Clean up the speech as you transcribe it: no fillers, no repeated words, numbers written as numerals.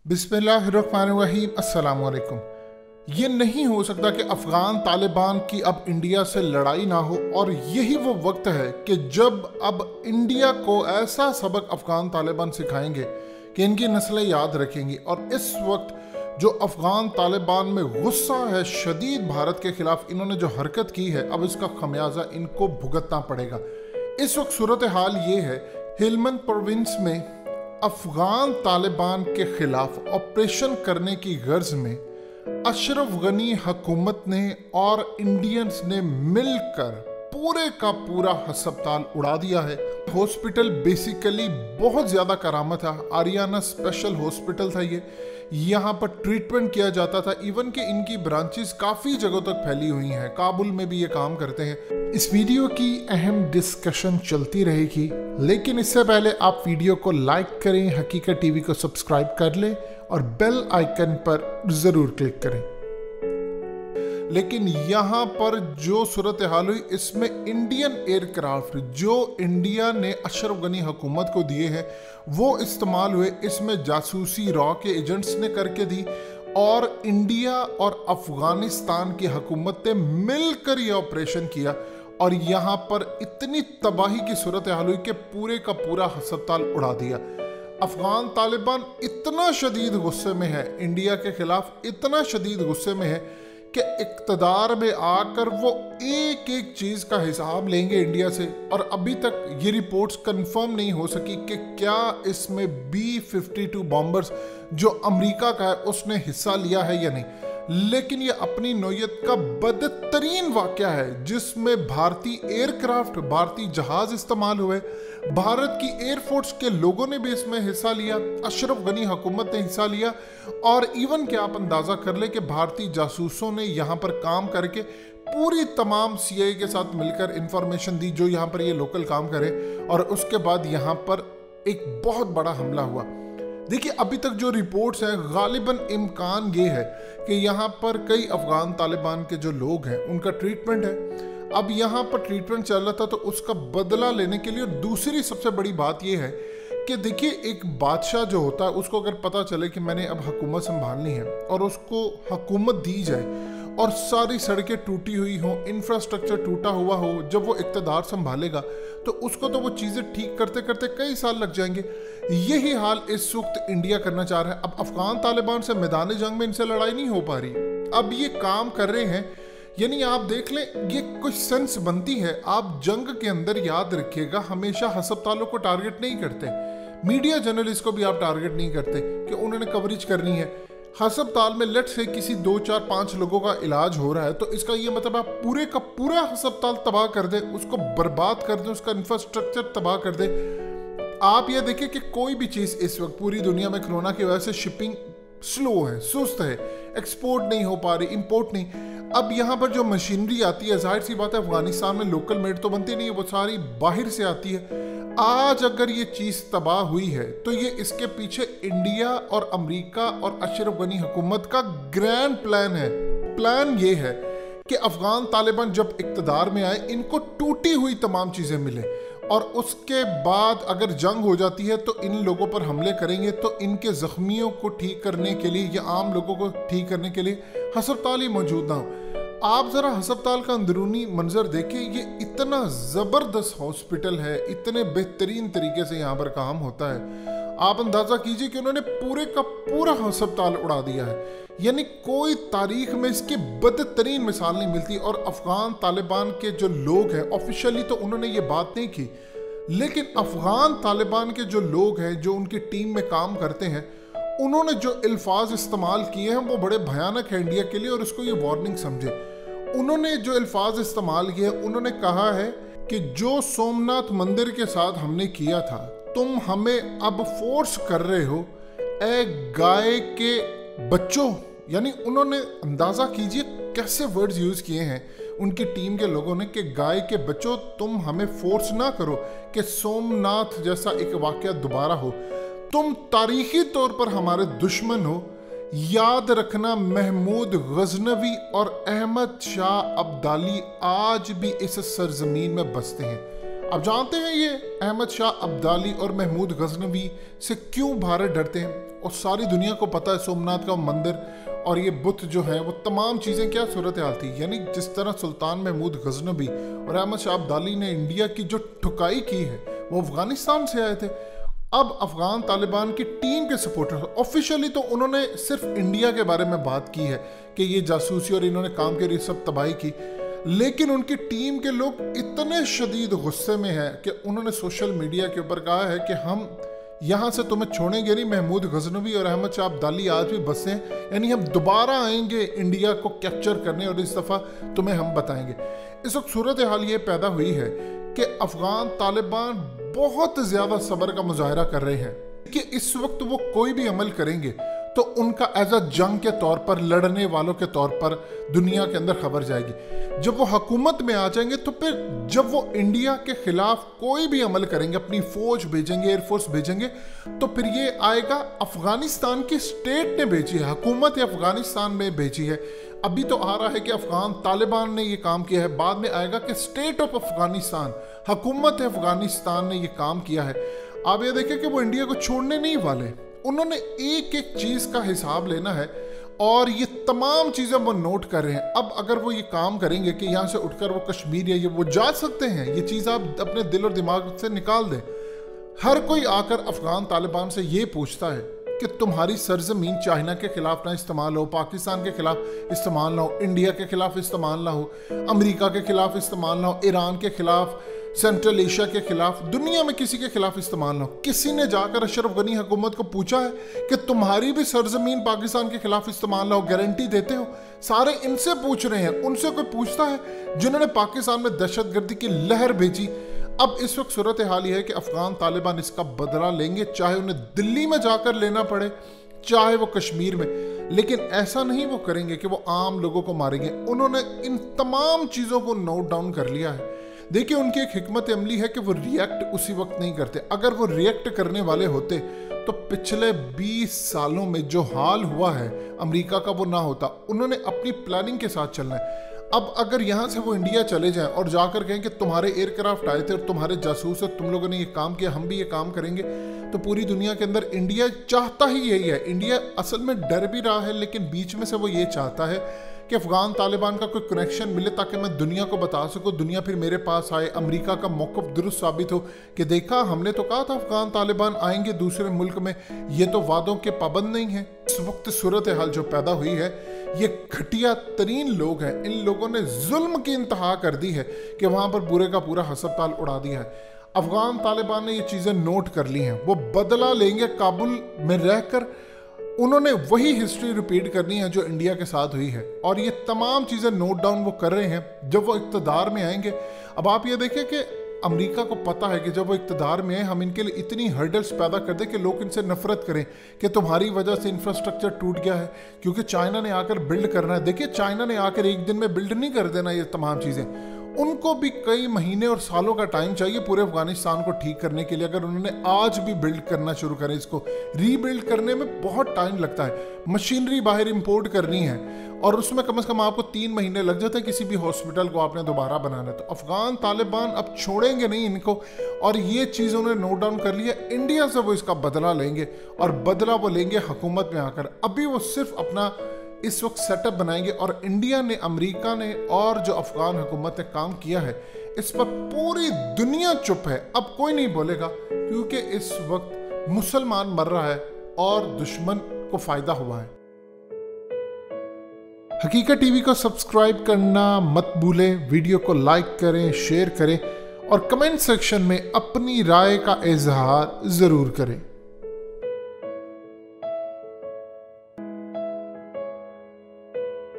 बिस्मिल्लाहिर्रहमानिर्रहीम अस्सलाम वालेकुम। ये नहीं हो सकता कि अफ़गान तालिबान की अब इंडिया से लड़ाई ना हो, और यही वो वक्त है कि जब अब इंडिया को ऐसा सबक अफ़गान तालिबान सिखाएंगे कि इनकी नस्लें याद रखेंगी। और इस वक्त जो अफ़गान तालिबान में गुस्सा है शदीद भारत के ख़िलाफ़, इन्होंने जो हरकत की है अब इसका खमियाजा इनको भुगतना पड़ेगा। इस वक्त सूरत हाल ये है, हेलमंद प्रोविंस में अफ़गान तालिबान के ख़िलाफ़ ऑपरेशन करने की गर्ज में अशरफ गनी हुकूमत ने और इंडियंस ने मिलकर पूरे का पूरा अस्पताल उड़ा दिया है। हॉस्पिटल बेसिकली बहुत ज़्यादा करामत था, आरियाना स्पेशल हॉस्पिटल था ये। यहाँ पर ट्रीटमेंट किया जाता था, इवन कि इनकी ब्रांचेस काफ़ी जगहों तक फैली हुई हैं, काबुल में भी ये काम करते हैं। इस वीडियो की अहम डिस्कशन चलती रहेगी, लेकिन इससे पहले आप वीडियो को लाइक करें, हकीकत टीवी को सब्सक्राइब कर लें और बेल आइकन पर ज़रूर क्लिक करें। लेकिन यहाँ पर जो सूरत हाल हुई, इसमें इंडियन एयरक्राफ्ट जो इंडिया ने अशरफ गनी हुकूमत को दिए हैं वो इस्तेमाल हुए। इसमें जासूसी रॉ के एजेंट्स ने करके दी और इंडिया और अफगानिस्तान की हुकूमत ने मिलकर यह ऑपरेशन किया। और यहाँ पर इतनी तबाही की सूरत हाल हुई कि पूरे का पूरा अस्पताल उड़ा दिया। अफगान तालिबान इतना शदीद गुस्से में है इंडिया के खिलाफ, इतना शदीद गुस्से में है कि इक़्तिदार में आकर वो एक एक चीज़ का हिसाब लेंगे इंडिया से। और अभी तक ये रिपोर्ट्स कंफर्म नहीं हो सकी कि क्या इसमें B-52 बॉम्बर्स जो अमेरिका का है उसने हिस्सा लिया है या नहीं। लेकिन ये अपनी नौयत का बदतरीन वाक़या है जिसमें भारतीय एयरक्राफ्ट, भारतीय जहाज़ इस्तेमाल हुए, भारत की एयरफोर्स के लोगों ने भी इसमें हिस्सा लिया, अशरफ गनी हुकूमत ने हिस्सा लिया। और इवन कि आप अंदाज़ा कर ले कि भारतीय जासूसों ने यहाँ पर काम करके पूरी तमाम CIA के साथ मिलकर इंफॉर्मेशन दी जो यहाँ पर ये लोकल काम करे, और उसके बाद यहाँ पर एक बहुत बड़ा हमला हुआ। देखिए, अभी तक जो रिपोर्ट्स हैं गालिबन इम्कान ये है कि यहाँ पर कई अफ़गान तालिबान के जो लोग हैं उनका ट्रीटमेंट है। अब यहाँ पर ट्रीटमेंट चल रहा था तो उसका बदला लेने के लिए। और दूसरी सबसे बड़ी बात यह है कि देखिए, एक बादशाह जो होता है उसको अगर पता चले कि मैंने अब हुकूमत संभालनी है और उसको हुकूमत दी जाए और सारी सड़कें टूटी हुई हों, इंफ्रास्ट्रक्चर टूटा हुआ हो, जब वो इक़्तिदार संभालेगा तो उसको तो वो चीज़ें ठीक करते करते कई साल लग जाएंगे। यही हाल इस वक्त इंडिया करना चाह रहा है। अब अफ़गान तालिबान से मैदान जंग में इनसे लड़ाई नहीं हो पा रही, अब ये काम कर रहे हैं। यानी आप देख लें, ये कुछ सेंस बनती है। आप जंग के अंदर याद रखिएगा हमेशा अस्पतालों को टारगेट नहीं करते, मीडिया जर्नलिस्ट को भी आप टारगेट नहीं करते कि उन्होंने कवरेज करनी है। अस्पताल में लेट से किसी 2, 4, 5 लोगों का इलाज हो रहा है तो इसका ये मतलब आप पूरे का पूरा अस्पताल तबाह कर दें, उसको बर्बाद कर दें, उसका इंफ्रास्ट्रक्चर तबाह कर दें। आप ये देखिए कि कोई भी चीज़ इस वक्त पूरी दुनिया में कोरोना की वजह से शिपिंग स्लो है, सुस्त है, एक्सपोर्ट नहीं हो पा रही, इंपोर्ट नहीं। अब यहाँ पर जो मशीनरी आती है, जाहिर सी बात है अफगानिस्तान में लोकल मेड तो बनती नहीं है, वो सारी बाहर से आती है। आज अगर ये चीज़ तबाह हुई है तो ये इसके पीछे इंडिया और अमेरिका और अशरफ गनी हुकूमत का ग्रैंड प्लान है। प्लान ये है कि अफगान तालिबान जब इक़्तिदार में आए इनको टूटी हुई तमाम चीज़ें मिले, और उसके बाद अगर जंग हो जाती है तो इन लोगों पर हमले करेंगे तो इनके ज़ख्मियों को ठीक करने के लिए या आम लोगों को ठीक करने के लिए अस्पताल ही मौजूद ना हो। आप ज़रा अस्पताल का अंदरूनी मंजर देखें, ये इतना ज़बरदस्त हॉस्पिटल है, इतने बेहतरीन तरीके से यहाँ पर काम होता है। आप अंदाज़ा कीजिए कि उन्होंने पूरे का पूरा अस्पताल उड़ा दिया है। यानी कोई तारीख में इसकी बदतरीन मिसाल नहीं मिलती। और अफ़गान तालिबान के जो लोग हैं, ऑफिशियली तो उन्होंने ये बात नहीं की, लेकिन अफ़गान तालिबान के जो लोग हैं जो उनकी टीम में काम करते हैं, उन्होंने जो अल्फाज इस्तेमाल किए हैं वो बड़े भयानक है इंडिया के लिए, और इसको ये वार्निंग समझे। उन्होंने जो अल्फाज इस्तेमाल किए, उन्होंने कहा है कि जो सोमनाथ मंदिर के साथ हमने किया था, तुम हमें अब फोर्स कर रहे हो ए गाय के बच्चों। यानी उन्होंने अंदाज़ा कीजिए कैसे वर्ड्स यूज़ किए हैं उनकी टीम के लोगों ने कि गाय के बच्चों, तुम हमें फोर्स ना करो कि सोमनाथ जैसा एक वाक़या दोबारा हो। तुम तारीखी तौर पर हमारे दुश्मन हो। याद रखना, महमूद गजनवी और अहमद शाह अब्दाली आज भी इस सरजमीन में बसते हैं। अब जानते हैं ये अहमद शाह अब्दाली और महमूद गजनवी से क्यों भारत डरते हैं, और सारी दुनिया को पता है सोमनाथ का मंदिर और ये बुत जो है वो तमाम चीज़ें क्या सूरत हाल थी। यानी जिस तरह सुल्तान महमूद गजनवी और अहमद शाह अब्दाली ने इंडिया की जो ठुकाई की है वो अफगानिस्तान से आए थे। अब अफगान तालिबान की टीम के सपोर्टर ऑफिशियली तो उन्होंने सिर्फ इंडिया के बारे में बात की है कि ये जासूसी और इन्होंने काम के लिए सब तबाही की, लेकिन उनकी टीम के लोग इतने शदीद गुस्से में हैं कि उन्होंने सोशल मीडिया के ऊपर कहा है कि हम यहाँ से तुम्हें छोड़ेंगे नहीं। महमूद गजनवी और अहमद शाह अब्दाली आज भी बसे हैं, यानी हम दोबारा आएंगे इंडिया को कैप्चर करने और इस दफ़ा तुम्हें हम बताएंगे। इस वक्त सूरत हाल ये पैदा हुई है कि अफगान तालिबान बहुत ज़्यादा सब्र का मुजाहरा कर रहे हैं कि इस वक्त वो कोई भी अमल करेंगे तो उनका एज अ जंग के तौर पर, लड़ने वालों के तौर पर दुनिया के अंदर खबर जाएगी। जब वो हुकूमत में आ जाएंगे तो फिर जब वो इंडिया के खिलाफ कोई भी अमल करेंगे, अपनी फौज भेजेंगे, एयरफोर्स भेजेंगे, तो फिर ये आएगा अफगानिस्तान की स्टेट ने भेजी है, हुकूमत अफगानिस्तान में भेजी है। अभी तो आ रहा है कि अफगान तालिबान ने ये काम किया है, बाद में आएगा कि स्टेट ऑफ अफगानिस्तान, हुकूमत अफगानिस्तान ने ये काम किया है। आप ये देखें कि वो इंडिया को छोड़ने नहीं वाले, उन्होंने एक एक चीज़ का हिसाब लेना है और ये तमाम चीज़ें वो नोट कर रहे हैं। अब अगर वो ये काम करेंगे कि यहाँ से उठकर वो कश्मीर या ये वो जा सकते हैं, ये चीज़ आप अपने दिल और दिमाग से निकाल दें। हर कोई आकर अफगान तालिबान से ये पूछता है कि तुम्हारी सरजमीन चाइना के खिलाफ ना इस्तेमाल हो, पाकिस्तान के खिलाफ इस्तेमाल ना हो, इंडिया के खिलाफ इस्तेमाल ना हो, अमेरिका के खिलाफ इस्तेमाल ना हो, ईरान के खिलाफ, सेंट्रल एशिया के खिलाफ, दुनिया में किसी के खिलाफ इस्तेमाल ना हो। किसी ने जाकर अशरफ गनी हुकूमत को पूछा है कि तुम्हारी भी सरजमीन पाकिस्तान के खिलाफ इस्तेमाल ना हो, गारंटी देते हो? सारे इनसे पूछ रहे हैं, उनसे कोई पूछता है जिन्होंने पाकिस्तान में दहशतगर्दी की लहर भेजी। अब इस वक्त सूरत हाल ये है कि अफगान तालिबान इसका बदला लेंगे, चाहे उन्हें दिल्ली में जाकर लेना पड़े, चाहे वो कश्मीर में, लेकिन ऐसा नहीं वो करेंगे कि वो आम लोगों को मारेंगे। उन्होंने इन तमाम चीज़ों को नोट डाउन कर लिया है। देखिए, उनकी एक हिकमत अमली है कि वो रिएक्ट उसी वक्त नहीं करते। अगर वो रिएक्ट करने वाले होते तो पिछले 20 सालों में जो हाल हुआ है अमेरिका का वो ना होता। उन्होंने अपनी प्लानिंग के साथ चलना है। अब अगर यहाँ से वो इंडिया चले जाएं और जाकर कहें कि तुम्हारे एयरक्राफ्ट आए थे और तुम्हारे जासूस और तुम लोगों ने ये काम किया, हम भी ये काम करेंगे, तो पूरी दुनिया के अंदर इंडिया चाहता ही यही है। इंडिया असल में डर भी रहा है, लेकिन बीच में से वो ये चाहता है कि अफगान तालिबान का कोई कनेक्शन मिले ताकि मैं दुनिया को बता सकूं, दुनिया फिर मेरे पास आए, अमेरिका का मौक़िफ़ दुरुस्त साबित हो कि देखा हमने तो कहा था अफगान तालिबान आएंगे दूसरे मुल्क में, ये तो वादों के पाबंद नहीं है। इस वक्त सूरत हाल जो पैदा हुई है, ये घटिया तरीन लोग हैं, इन लोगों ने जुल्म की इंतहा कर दी है कि वहाँ पर पूरे का पूरा हस्पताल उड़ा दिया है। अफगान तालिबान ने ये चीज़ें नोट कर ली हैं, वो बदला लेंगे। काबुल में रहकर उन्होंने वही हिस्ट्री रिपीट करनी है जो इंडिया के साथ हुई है, और ये तमाम चीज़ें नोट डाउन वो कर रहे हैं जब वो इक़्तिदार में आएंगे। अब आप ये देखें कि अमेरिका को पता है कि जब वो इक़्तिदार में है, हम इनके लिए इतनी हर्डल्स पैदा कर दें कि लोग इनसे नफरत करें कि तुम्हारी वजह से इंफ्रास्ट्रक्चर टूट गया है, क्योंकि चाइना ने आकर बिल्ड करना है। देखिए, चाइना ने आकर एक दिन में बिल्ड नहीं कर देना ये तमाम चीज़ें, उनको भी कई महीने और सालों का टाइम चाहिए पूरे अफगानिस्तान को ठीक करने के लिए। अगर उन्होंने आज भी बिल्ड करना शुरू करें, इसको रीबिल्ड करने में बहुत टाइम लगता है, मशीनरी बाहर इंपोर्ट करनी है और उसमें कम से कम आपको 3 महीने लग जाते हैं किसी भी हॉस्पिटल को आपने दोबारा बनाना है। तो अफगान तालिबान अब छोड़ेंगे नहीं इनको, और ये चीज़ उन्होंने नोट डाउन कर लिया। इंडिया से वो इसका बदला लेंगे, और बदला वो लेंगे हुकूमत में आकर। अभी वो सिर्फ अपना इस वक्त सेटअप बनाएंगे, और इंडिया ने, अमेरिका ने और जो अफगान हुकूमत ने काम किया है, इस पर पूरी दुनिया चुप है। अब कोई नहीं बोलेगा, क्योंकि इस वक्त मुसलमान मर रहा है और दुश्मन को फायदा हुआ है। हकीकत टीवी को सब्सक्राइब करना मत भूलें, वीडियो को लाइक करें, शेयर करें और कमेंट सेक्शन में अपनी राय का इजहार जरूर करें।